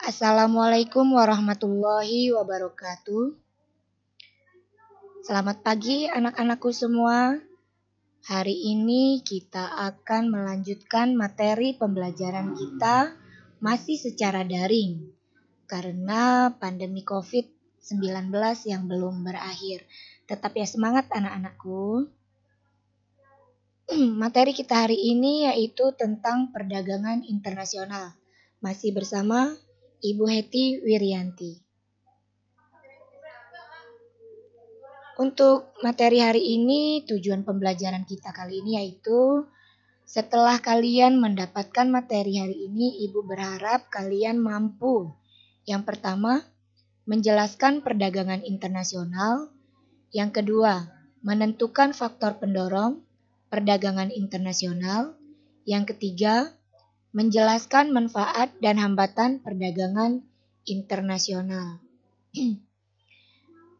Assalamualaikum warahmatullahi wabarakatuh. Selamat pagi anak-anakku semua. Hari ini kita akan melanjutkan materi pembelajaran kita masih secara daring karena pandemi COVID-19 yang belum berakhir. Tetap ya semangat anak-anakku. Materi kita hari ini yaitu tentang perdagangan internasional. Masih bersama Ibu Heti Wirianti. Untuk materi hari ini, tujuan pembelajaran kita kali ini yaitu setelah kalian mendapatkan materi hari ini, Ibu berharap kalian mampu. Yang pertama, menjelaskan perdagangan internasional. Yang kedua, menentukan faktor pendorong perdagangan internasional. Yang ketiga, menjelaskan manfaat dan hambatan perdagangan internasional.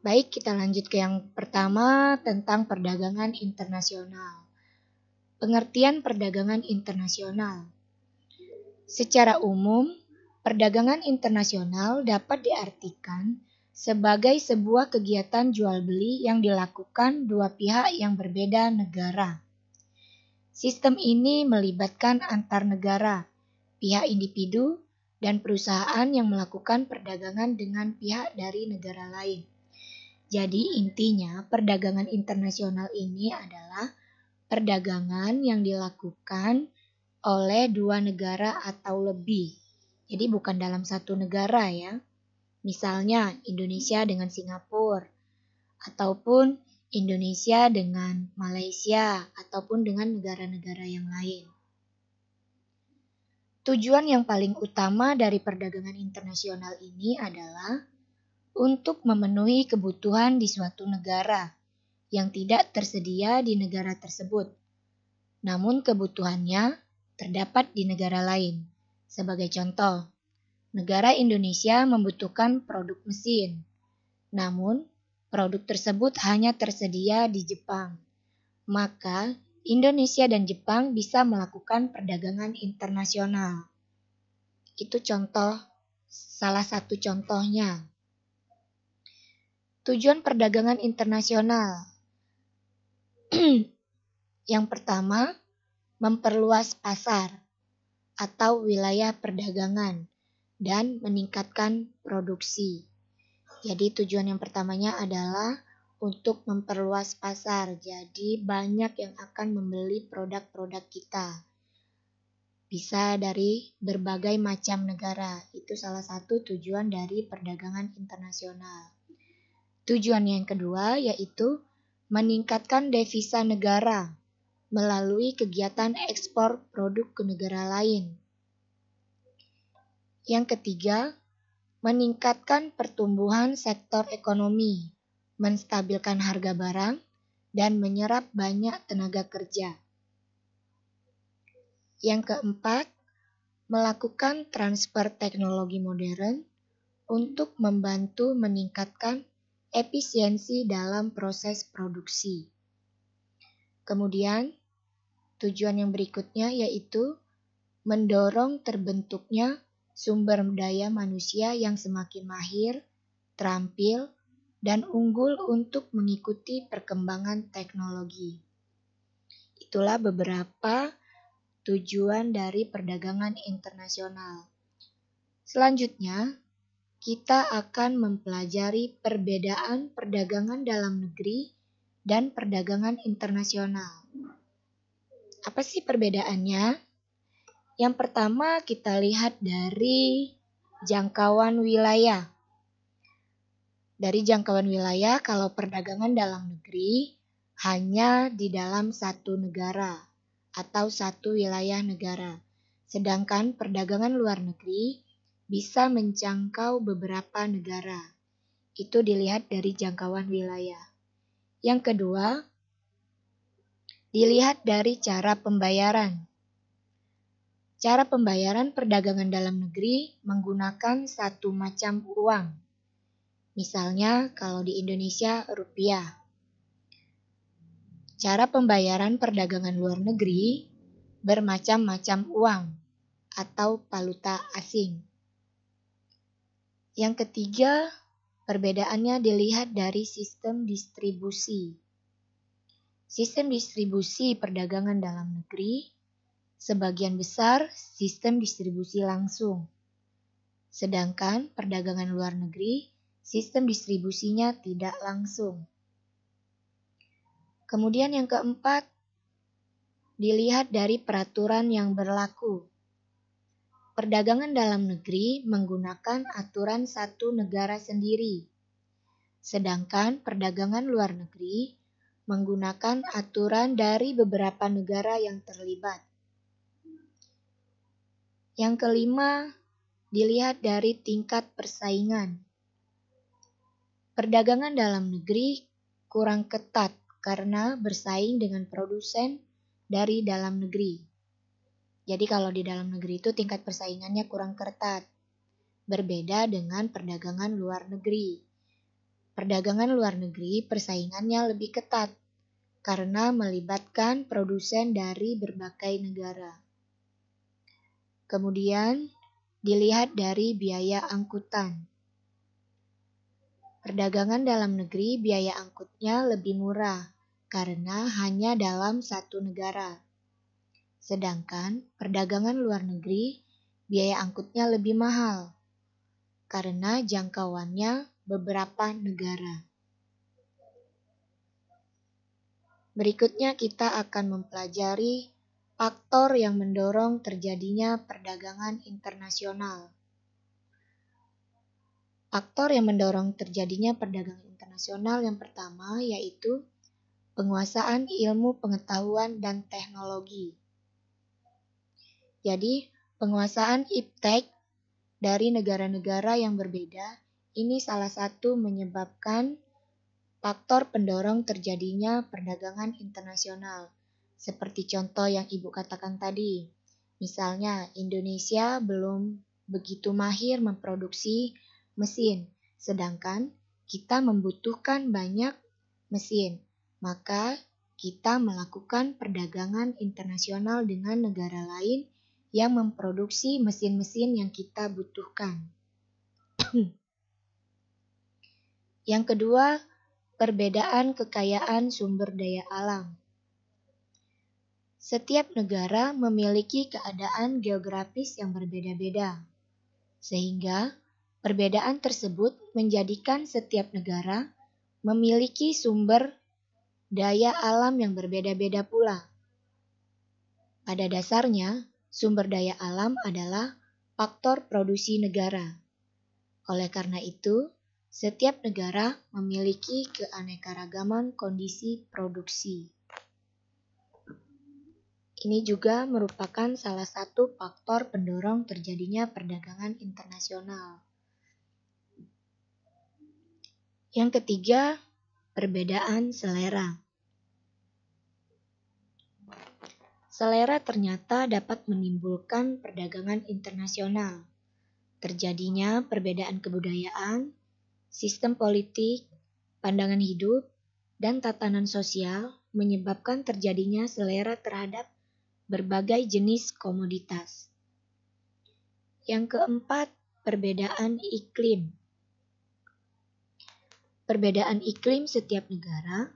Baik, kita lanjut ke yang pertama tentang perdagangan internasional. Pengertian perdagangan internasional. Secara umum, perdagangan internasional dapat diartikan sebagai sebuah kegiatan jual beli yang dilakukan dua pihak yang berbeda negara. Sistem ini melibatkan antar negara, pihak individu, dan perusahaan yang melakukan perdagangan dengan pihak dari negara lain. Jadi intinya perdagangan internasional ini adalah perdagangan yang dilakukan oleh dua negara atau lebih. Jadi bukan dalam satu negara ya. Misalnya Indonesia dengan Singapura, ataupun Indonesia dengan Malaysia, ataupun dengan negara-negara yang lain. Tujuan yang paling utama dari perdagangan internasional ini adalah untuk memenuhi kebutuhan di suatu negara yang tidak tersedia di negara tersebut. Namun kebutuhannya terdapat di negara lain. Sebagai contoh, negara Indonesia membutuhkan produk mesin. Namun, produk tersebut hanya tersedia di Jepang. Maka, Indonesia dan Jepang bisa melakukan perdagangan internasional. Itu salah satu contohnya. Tujuan perdagangan internasional. Yang pertama, memperluas pasar atau wilayah perdagangan dan meningkatkan produksi. Jadi tujuan yang pertamanya adalah untuk memperluas pasar. Jadi banyak yang akan membeli produk-produk kita. Bisa dari berbagai macam negara. Itu salah satu tujuan dari perdagangan internasional. Tujuan yang kedua yaitu meningkatkan devisa negara melalui kegiatan ekspor produk ke negara lain. Yang ketiga, meningkatkan pertumbuhan sektor ekonomi, menstabilkan harga barang, dan menyerap banyak tenaga kerja. Yang keempat, melakukan transfer teknologi modern untuk membantu meningkatkan efisiensi dalam proses produksi. Kemudian, tujuan yang berikutnya yaitu mendorong terbentuknya sumber daya manusia yang semakin mahir, terampil, dan unggul untuk mengikuti perkembangan teknologi. Itulah beberapa tujuan dari perdagangan internasional. Selanjutnya, kita akan mempelajari perbedaan perdagangan dalam negeri dan perdagangan internasional. Apa sih perbedaannya? Yang pertama kita lihat dari jangkauan wilayah. Dari jangkauan wilayah, kalau perdagangan dalam negeri hanya di dalam satu negara atau satu wilayah negara. Sedangkan perdagangan luar negeri bisa menjangkau beberapa negara. Itu dilihat dari jangkauan wilayah. Yang kedua, dilihat dari cara pembayaran. Cara pembayaran perdagangan dalam negeri menggunakan satu macam uang. Misalnya kalau di Indonesia rupiah. Cara pembayaran perdagangan luar negeri bermacam-macam uang atau valuta asing. Yang ketiga, perbedaannya dilihat dari sistem distribusi. Sistem distribusi perdagangan dalam negeri, sebagian besar sistem distribusi langsung. Sedangkan perdagangan luar negeri, sistem distribusinya tidak langsung. Kemudian yang keempat, dilihat dari peraturan yang berlaku. Perdagangan dalam negeri menggunakan aturan satu negara sendiri, sedangkan perdagangan luar negeri menggunakan aturan dari beberapa negara yang terlibat. Yang kelima, dilihat dari tingkat persaingan. Perdagangan dalam negeri kurang ketat karena bersaing dengan produsen dari dalam negeri. Jadi kalau di dalam negeri itu tingkat persaingannya kurang ketat. Berbeda dengan perdagangan luar negeri. Perdagangan luar negeri persaingannya lebih ketat karena melibatkan produsen dari berbagai negara. Kemudian dilihat dari biaya angkutan. Perdagangan dalam negeri biaya angkutnya lebih murah karena hanya dalam satu negara. Sedangkan perdagangan luar negeri biaya angkutnya lebih mahal karena jangkauannya beberapa negara. Berikutnya kita akan mempelajari faktor yang mendorong terjadinya perdagangan internasional. Faktor yang mendorong terjadinya perdagangan internasional yang pertama yaitu penguasaan ilmu pengetahuan dan teknologi. Jadi, penguasaan iptek dari negara-negara yang berbeda ini salah satu menyebabkan faktor pendorong terjadinya perdagangan internasional. Seperti contoh yang Ibu katakan tadi. Misalnya, Indonesia belum begitu mahir memproduksi mesin, sedangkan kita membutuhkan banyak mesin. Maka, kita melakukan perdagangan internasional dengan negara lain yang memproduksi mesin-mesin yang kita butuhkan. Yang kedua, perbedaan kekayaan sumber daya alam. Setiap negara memiliki keadaan geografis yang berbeda-beda, sehingga perbedaan tersebut menjadikan setiap negara memiliki sumber daya alam yang berbeda-beda pula. Pada dasarnya, sumber daya alam adalah faktor produksi negara. Oleh karena itu, setiap negara memiliki keanekaragaman kondisi produksi. Ini juga merupakan salah satu faktor pendorong terjadinya perdagangan internasional. Yang ketiga, perbedaan selera. Selera ternyata dapat menimbulkan perdagangan internasional. Terjadinya perbedaan kebudayaan, sistem politik, pandangan hidup, dan tatanan sosial menyebabkan terjadinya selera terhadap berbagai jenis komoditas. Yang keempat, perbedaan iklim. Perbedaan iklim setiap negara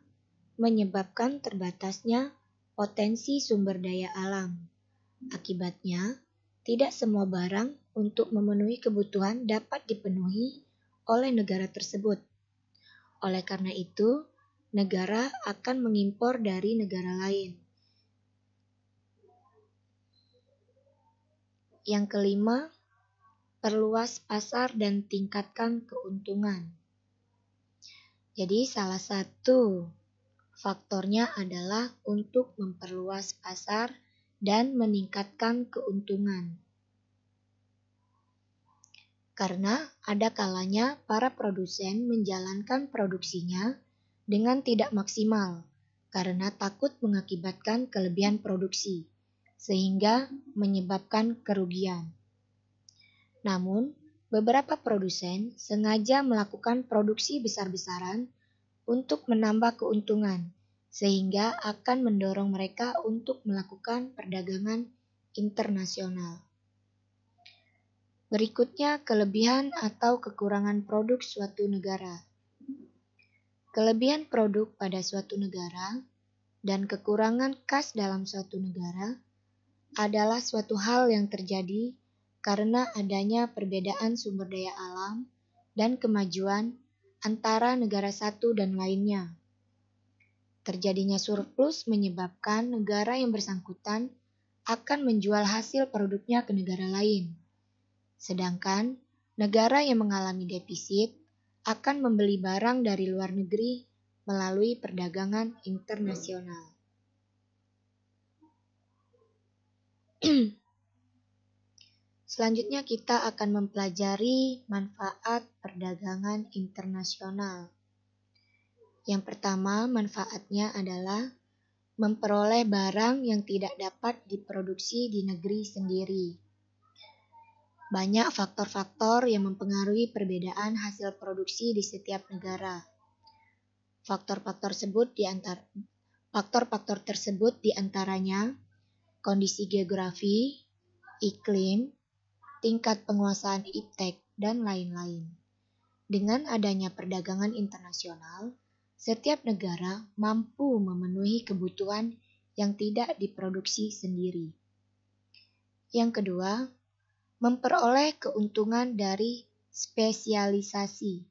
menyebabkan terbatasnya potensi sumber daya alam. Akibatnya, tidak semua barang untuk memenuhi kebutuhan dapat dipenuhi oleh negara tersebut. Oleh karena itu, negara akan mengimpor dari negara lain. Yang kelima, perluas pasar dan tingkatkan keuntungan. Jadi salah satu faktornya adalah untuk memperluas pasar dan meningkatkan keuntungan. Karena ada kalanya para produsen menjalankan produksinya dengan tidak maksimal karena takut mengakibatkan kelebihan produksi, sehingga menyebabkan kerugian. Namun, beberapa produsen sengaja melakukan produksi besar-besaran untuk menambah keuntungan, sehingga akan mendorong mereka untuk melakukan perdagangan internasional. Berikutnya, kelebihan atau kekurangan produk suatu negara. Kelebihan produk pada suatu negara dan kekurangan kas dalam suatu negara adalah suatu hal yang terjadi karena adanya perbedaan sumber daya alam dan kemajuan antara negara satu dan lainnya. Terjadinya surplus menyebabkan negara yang bersangkutan akan menjual hasil produknya ke negara lain. Sedangkan negara yang mengalami defisit akan membeli barang dari luar negeri melalui perdagangan internasional. Selanjutnya kita akan mempelajari manfaat perdagangan internasional. Yang pertama, manfaatnya adalah memperoleh barang yang tidak dapat diproduksi di negeri sendiri. Banyak faktor-faktor yang mempengaruhi perbedaan hasil produksi di setiap negara. Faktor-faktor tersebut diantaranya kondisi geografi, iklim, tingkat penguasaan iptek, dan lain-lain. Dengan adanya perdagangan internasional, setiap negara mampu memenuhi kebutuhan yang tidak diproduksi sendiri. Yang kedua, memperoleh keuntungan dari spesialisasi.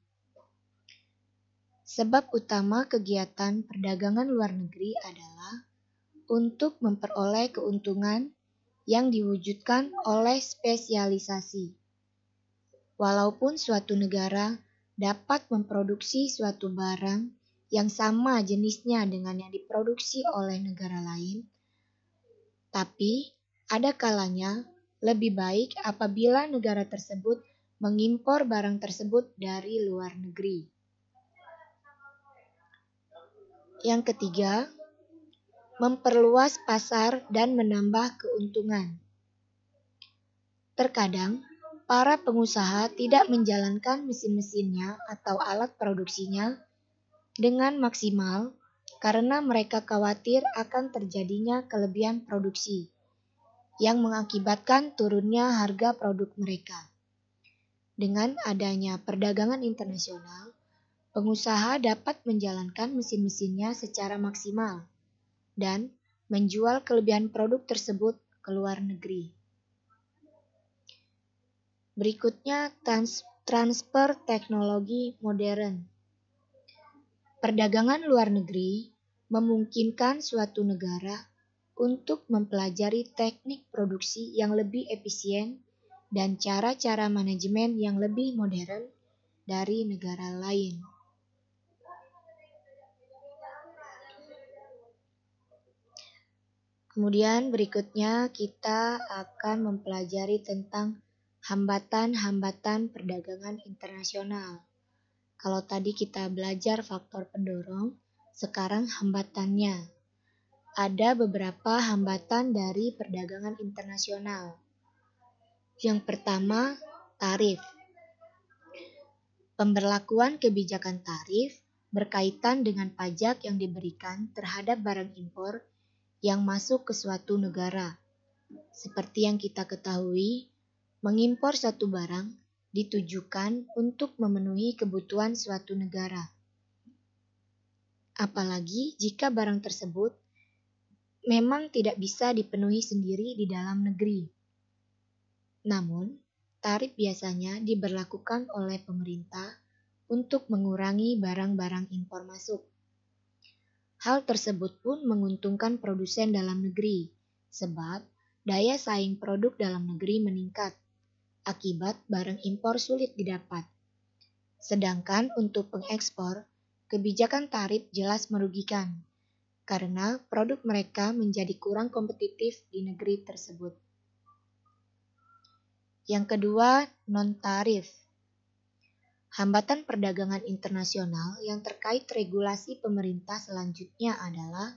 Sebab utama kegiatan perdagangan luar negeri adalah untuk memperoleh keuntungan yang diwujudkan oleh spesialisasi. Walaupun suatu negara dapat memproduksi suatu barang yang sama jenisnya dengan yang diproduksi oleh negara lain, tapi ada kalanya lebih baik apabila negara tersebut mengimpor barang tersebut dari luar negeri. Yang ketiga, memperluas pasar dan menambah keuntungan. Terkadang, para pengusaha tidak menjalankan mesin-mesinnya atau alat produksinya dengan maksimal karena mereka khawatir akan terjadinya kelebihan produksi yang mengakibatkan turunnya harga produk mereka. Dengan adanya perdagangan internasional, pengusaha dapat menjalankan mesin-mesinnya secara maksimal dan menjual kelebihan produk tersebut ke luar negeri. Berikutnya, transfer teknologi modern. Perdagangan luar negeri memungkinkan suatu negara untuk mempelajari teknik produksi yang lebih efisien dan cara-cara manajemen yang lebih modern dari negara lain. Kemudian berikutnya kita akan mempelajari tentang hambatan-hambatan perdagangan internasional. Kalau tadi kita belajar faktor pendorong, sekarang hambatannya. Ada beberapa hambatan dari perdagangan internasional. Yang pertama, tarif. Pemberlakuan kebijakan tarif berkaitan dengan pajak yang diberikan terhadap barang impor yang masuk ke suatu negara. Seperti yang kita ketahui, mengimpor satu barang ditujukan untuk memenuhi kebutuhan suatu negara. Apalagi jika barang tersebut memang tidak bisa dipenuhi sendiri di dalam negeri. Namun, tarif biasanya diberlakukan oleh pemerintah untuk mengurangi barang-barang impor masuk. Hal tersebut pun menguntungkan produsen dalam negeri, sebab daya saing produk dalam negeri meningkat. Akibat barang impor sulit didapat. Sedangkan untuk pengekspor, kebijakan tarif jelas merugikan, karena produk mereka menjadi kurang kompetitif di negeri tersebut. Yang kedua, non-tarif. Hambatan perdagangan internasional yang terkait regulasi pemerintah selanjutnya adalah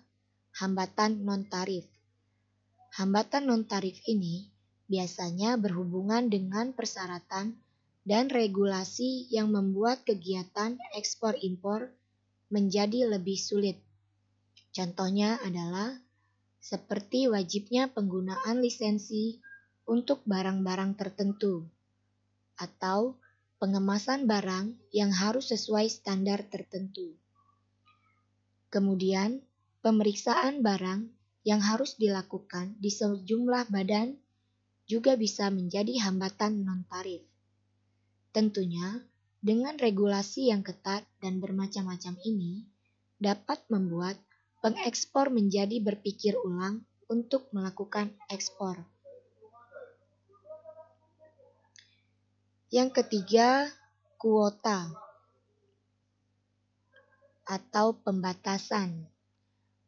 hambatan non-tarif. Hambatan non-tarif ini biasanya berhubungan dengan persyaratan dan regulasi yang membuat kegiatan ekspor-impor menjadi lebih sulit. Contohnya adalah seperti wajibnya penggunaan lisensi untuk barang-barang tertentu, atau pengemasan barang yang harus sesuai standar tertentu. Kemudian, pemeriksaan barang yang harus dilakukan di sejumlah badan juga bisa menjadi hambatan non-tarif. Tentunya, dengan regulasi yang ketat dan bermacam-macam ini, dapat membuat pengekspor menjadi berpikir ulang untuk melakukan ekspor. Yang ketiga, kuota atau pembatasan.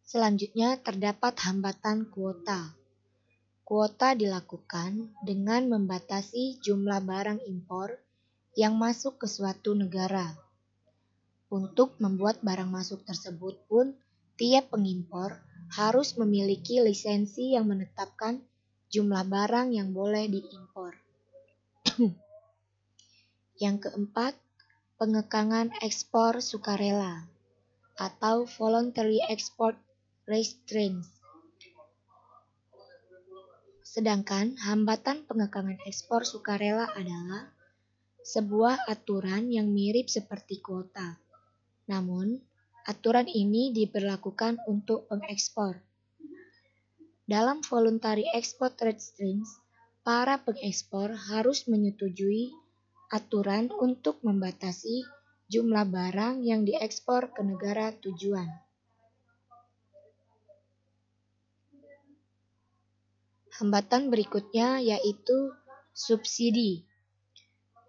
Selanjutnya terdapat hambatan kuota. Kuota dilakukan dengan membatasi jumlah barang impor yang masuk ke suatu negara. Untuk membuat barang masuk tersebut pun, tiap pengimpor harus memiliki lisensi yang menetapkan jumlah barang yang boleh diimpor. Yang keempat, pengekangan ekspor sukarela atau voluntary export restraints. Sedangkan hambatan pengekangan ekspor sukarela adalah sebuah aturan yang mirip seperti kuota. Namun, aturan ini diberlakukan untuk pengekspor. Dalam voluntary export restraints, para pengekspor harus menyetujui aturan untuk membatasi jumlah barang yang diekspor ke negara tujuan. Hambatan berikutnya yaitu subsidi.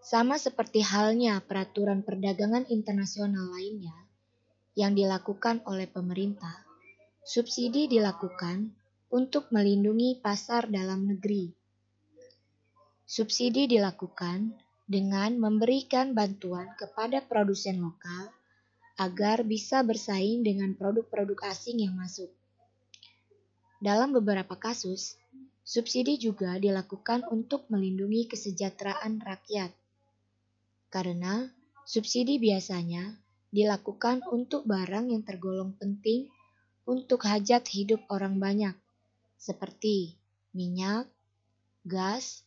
Sama seperti halnya peraturan perdagangan internasional lainnya yang dilakukan oleh pemerintah, subsidi dilakukan untuk melindungi pasar dalam negeri. Subsidi dilakukan dengan memberikan bantuan kepada produsen lokal agar bisa bersaing dengan produk-produk asing yang masuk. Dalam beberapa kasus, subsidi juga dilakukan untuk melindungi kesejahteraan rakyat. Karena subsidi biasanya dilakukan untuk barang yang tergolong penting untuk hajat hidup orang banyak, seperti minyak, gas,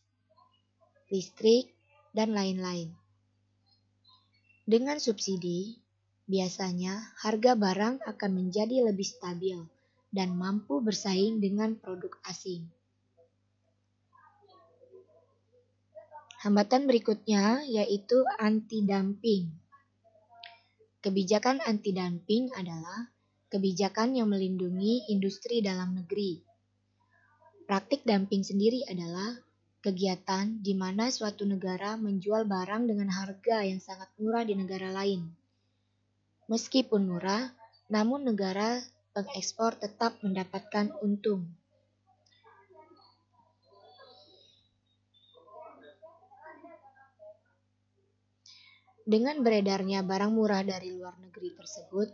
listrik, dan lain-lain. Dengan subsidi, biasanya harga barang akan menjadi lebih stabil dan mampu bersaing dengan produk asing. Hambatan berikutnya yaitu anti-dumping. Kebijakan anti-dumping adalah kebijakan yang melindungi industri dalam negeri. Praktik dumping sendiri adalah kegiatan di mana suatu negara menjual barang dengan harga yang sangat murah di negara lain. Meskipun murah, namun negara pengekspor tetap mendapatkan untung. Dengan beredarnya barang murah dari luar negeri tersebut,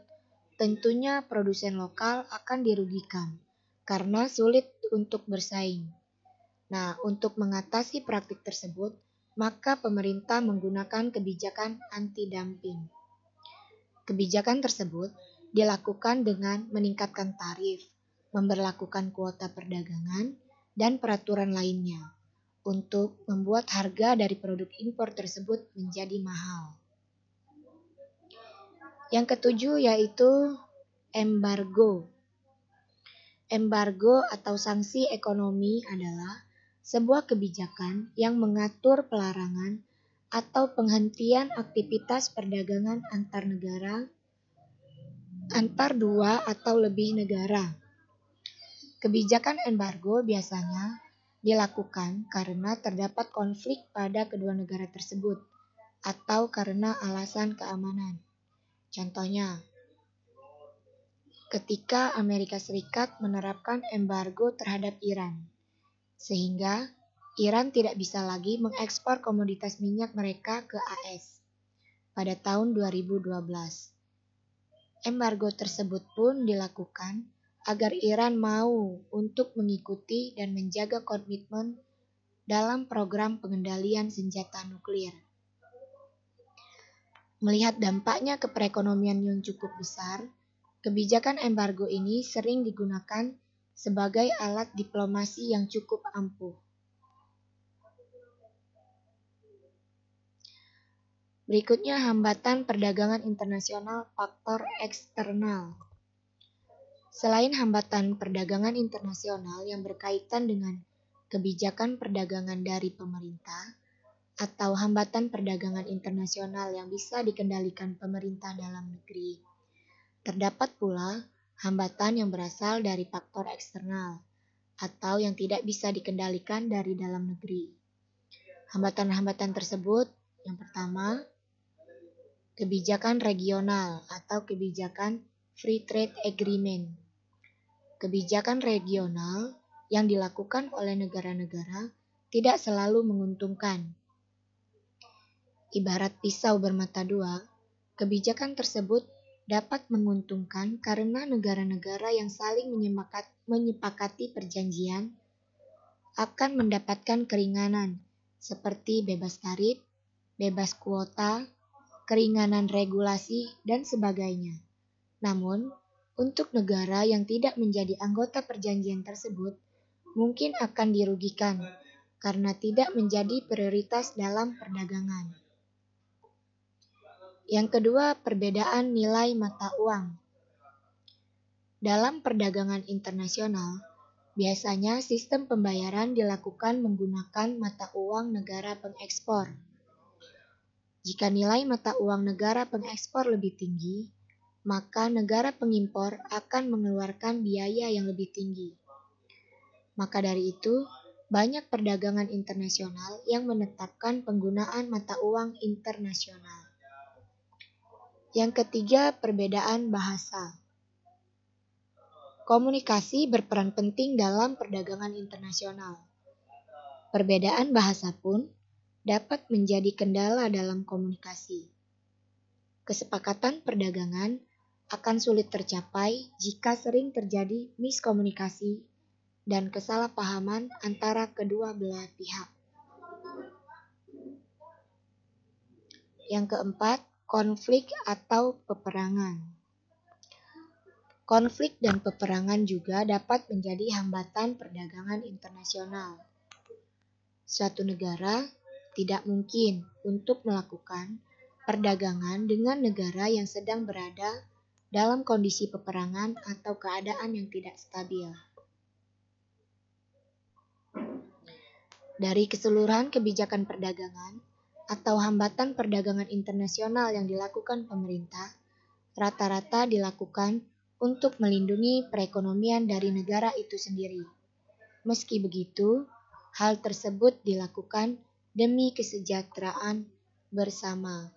tentunya produsen lokal akan dirugikan karena sulit untuk bersaing. Nah, untuk mengatasi praktik tersebut, maka pemerintah menggunakan kebijakan anti-dumping. Kebijakan tersebut dilakukan dengan meningkatkan tarif, memberlakukan kuota perdagangan, dan peraturan lainnya untuk membuat harga dari produk impor tersebut menjadi mahal. Yang ketujuh yaitu embargo. Embargo atau sanksi ekonomi adalah sebuah kebijakan yang mengatur pelarangan atau penghentian aktivitas perdagangan antar negara, antar dua atau lebih negara. Kebijakan embargo biasanya dilakukan karena terdapat konflik pada kedua negara tersebut atau karena alasan keamanan. Contohnya, ketika Amerika Serikat menerapkan embargo terhadap Iran, sehingga Iran tidak bisa lagi mengekspor komoditas minyak mereka ke AS pada tahun 2012. Embargo tersebut pun dilakukan agar Iran mau untuk mengikuti dan menjaga komitmen dalam program pengendalian senjata nuklir. Melihat dampaknya ke perekonomian yang cukup besar, kebijakan embargo ini sering digunakan sebagai alat diplomasi yang cukup ampuh. Berikutnya hambatan perdagangan internasional faktor eksternal. Selain hambatan perdagangan internasional yang berkaitan dengan kebijakan perdagangan dari pemerintah atau hambatan perdagangan internasional yang bisa dikendalikan pemerintah dalam negeri, terdapat pula hambatan yang berasal dari faktor eksternal atau yang tidak bisa dikendalikan dari dalam negeri. Hambatan-hambatan tersebut yang pertama, kebijakan regional atau kebijakan Free Trade Agreement. Kebijakan regional yang dilakukan oleh negara-negara tidak selalu menguntungkan. Ibarat pisau bermata dua, kebijakan tersebut dapat menguntungkan karena negara-negara yang saling menyepakati perjanjian akan mendapatkan keringanan seperti bebas tarif, bebas kuota, keringanan regulasi, dan sebagainya. Namun, untuk negara yang tidak menjadi anggota perjanjian tersebut, mungkin akan dirugikan karena tidak menjadi prioritas dalam perdagangan. Yang kedua, perbedaan nilai mata uang. Dalam perdagangan internasional, biasanya sistem pembayaran dilakukan menggunakan mata uang negara pengekspor. Jika nilai mata uang negara pengekspor lebih tinggi, maka negara pengimpor akan mengeluarkan biaya yang lebih tinggi. Maka dari itu, banyak perdagangan internasional yang menetapkan penggunaan mata uang internasional. Yang ketiga, perbedaan bahasa. Komunikasi berperan penting dalam perdagangan internasional. Perbedaan bahasa pun dapat menjadi kendala dalam komunikasi. Kesepakatan perdagangan akan sulit tercapai jika sering terjadi miskomunikasi dan kesalahpahaman antara kedua belah pihak. Yang keempat, konflik atau peperangan. Konflik dan peperangan juga dapat menjadi hambatan perdagangan internasional. Suatu negara tidak mungkin untuk melakukan perdagangan dengan negara yang sedang berada dalam kondisi peperangan atau keadaan yang tidak stabil. Dari keseluruhan kebijakan perdagangan atau hambatan perdagangan internasional yang dilakukan pemerintah, rata-rata dilakukan untuk melindungi perekonomian dari negara itu sendiri. Meski begitu, hal tersebut dilakukan demi kesejahteraan bersama.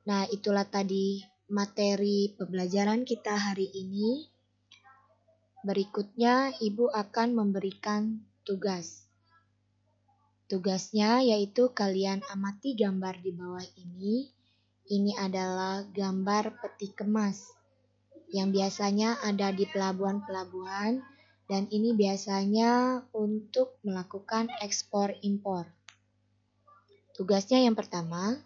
Nah, itulah tadi materi pembelajaran kita hari ini. Berikutnya, Ibu akan memberikan tugas. Tugasnya yaitu kalian amati gambar di bawah ini. Ini adalah gambar peti kemas yang biasanya ada di pelabuhan-pelabuhan dan ini biasanya untuk melakukan ekspor impor. Tugasnya yang pertama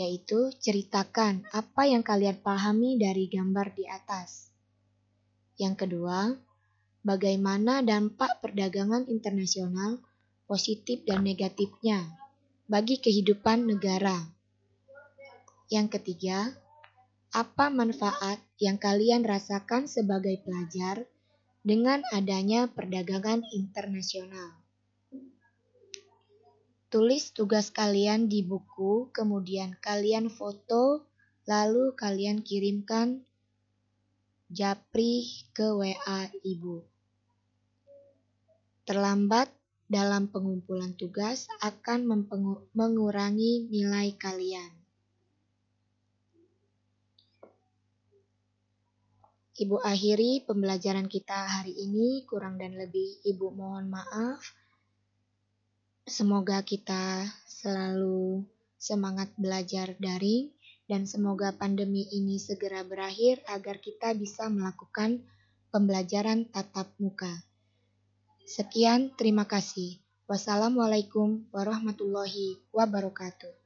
yaitu ceritakan apa yang kalian pahami dari gambar di atas. Yang kedua, bagaimana dampak perdagangan internasional positif dan negatifnya bagi kehidupan negara. Yang ketiga, apa manfaat yang kalian rasakan sebagai pelajar dengan adanya perdagangan internasional? Tulis tugas kalian di buku, kemudian kalian foto, lalu kalian kirimkan japri ke WA Ibu. Terlambat dalam pengumpulan tugas akan mengurangi nilai kalian. Ibu akhiri pembelajaran kita hari ini, kurang dan lebih Ibu mohon maaf. Semoga kita selalu semangat belajar daring dan semoga pandemi ini segera berakhir agar kita bisa melakukan pembelajaran tatap muka. Sekian, terima kasih. Wassalamualaikum warahmatullahi wabarakatuh.